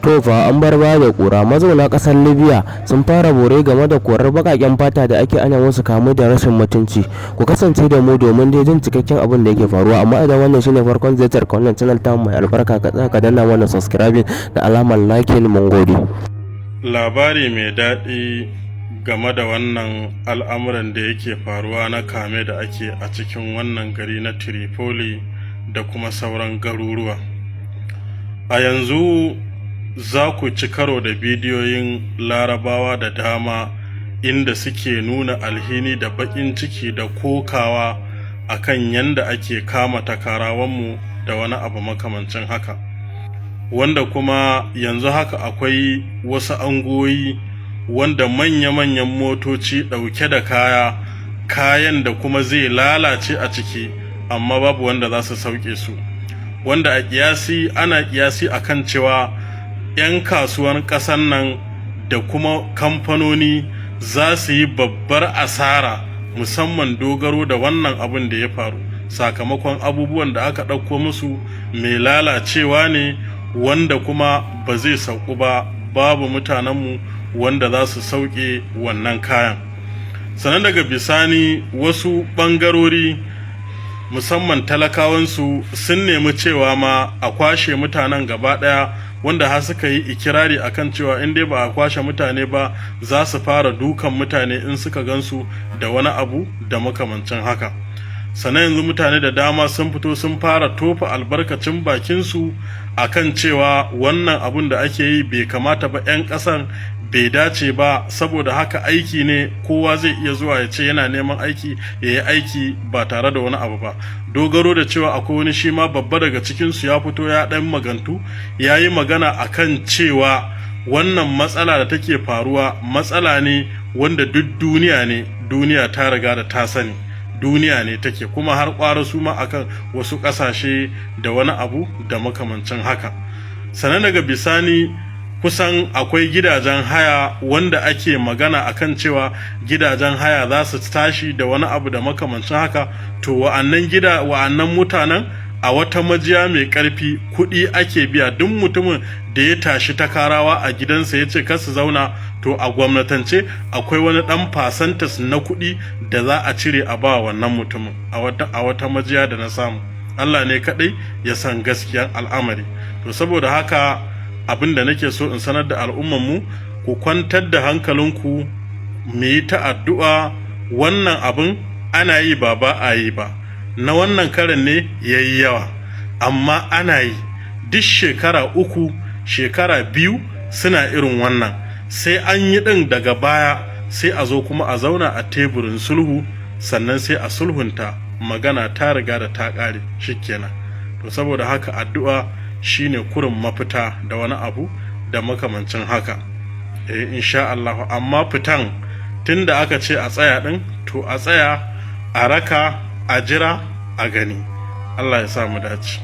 To fa an bar baya da ƙura. Mazauna ƙasar Libya sun fara bore game da korar baƙaƙen fata da ake ana musu kamu da rashin mutunci. Ku kasance da mu domin dai jin cikakken abin da yake faruwa. Amma idan wannan shine farkon ziyartar ka wannan channel ta mai albarka, ka tsaya ka danna mana subscribing da alamar like. Mun gode. Labari mai daɗi game da wannan al'amuran da yake faruwa na kame da ake a cikin wannan gari na Tripoli da kuma sauran garuruwa. A yanzu za ku ci karo da bidiyoyin Larabawa da dama inda suke nuna alhini da baƙin ciki da kokawa akan yanda ake kama takarawanmu da wani abu makamancin haka, wanda kuma yanzu haka akwai wasu angoyi wanda manya-manyan motoci ɗauke da kayan da kuma zai lalace a ciki, amma babu wanda za su sauke su, wanda a ƙiyasi ana ƙiyasi akan cewa 'yan kasuwan ƙasan nan da kuma kamfanoni za su yi babbar asara, musamman dogaro da wannan abin da ya faru sakamakon abubuwan da aka ɗauko musu mai lalacewa ne, wanda kuma ba zai sauku ba, babu mutanenmu wanda za su sauke wannan kayan. Sannan daga bisani wasu ɓangarori musamman talakawansu sun nemi cewa ma a kwashe mutanen gaba ɗaya, wanda har suka yi ikirari akan cewa in dai ba a kwashe mutane ba za su fara dukan mutane in suka gansu da wani abu da makamancin haka. Sannan yanzu mutane da dama sun fito sun fara tofa albarkacin bakinsu akan cewa wannan abun da ake yi bai kamata ba, 'yan ƙasan bai dace ba, saboda haka aiki ne kowa zai iya zuwa ya ce yana neman aiki ya yi aiki ba tare da wani abu ba, dogaro da cewa akwai wani shi ma babba daga cikinsu ya fito ya ɗan magantu ya yi magana akan cewa wannan matsala da take faruwa matsala ne wanda duk duniya ta riga da ta sani, duniya ne take, kuma har ƙwara su ma akan wasu ƙasashe da wani abu da makamancin haka. Sannan daga bisani kusan akwai gidajen haya wanda ake magana akan cewa gidajen haya za su tashi da wani abu da makamancin haka. To wa'annan mutanen a wata majiya mai ƙarfi kuɗi ake biya duk mutumin da ya tashi takarawa a gidansa ya ce kar su zauna, to a gwamnatance akwai wani ɗan fasantas na kuɗi da za a cire a ba wannan mutumin a wata majiya da na samu. Allah ne kaɗai ya san gaskiyar al'amari. To saboda haka abin da nake so in sanar da al'ummanmu, ku kwantar da hankalinku, mu yi ta addu'a. Wannan abin ana yi ba a yi ba, na wannan karin ne ya yi yawa, amma ana yi duk shekara 3 shekara 2 suna irin wannan, sai an yi ɗin daga baya sai a zo kuma a zauna a teburin sulhu, sannan sai a sulhunta, magana ta riga da ta ƙare shikenan. To saboda haka addu'a shine kurin mafita da wani abu da makamancin haka. Insha Allah. Amma fitan tunda aka ce a tsaya din, to a tsaya, a raka, a jira, a gani. Allah ya sa mu dace.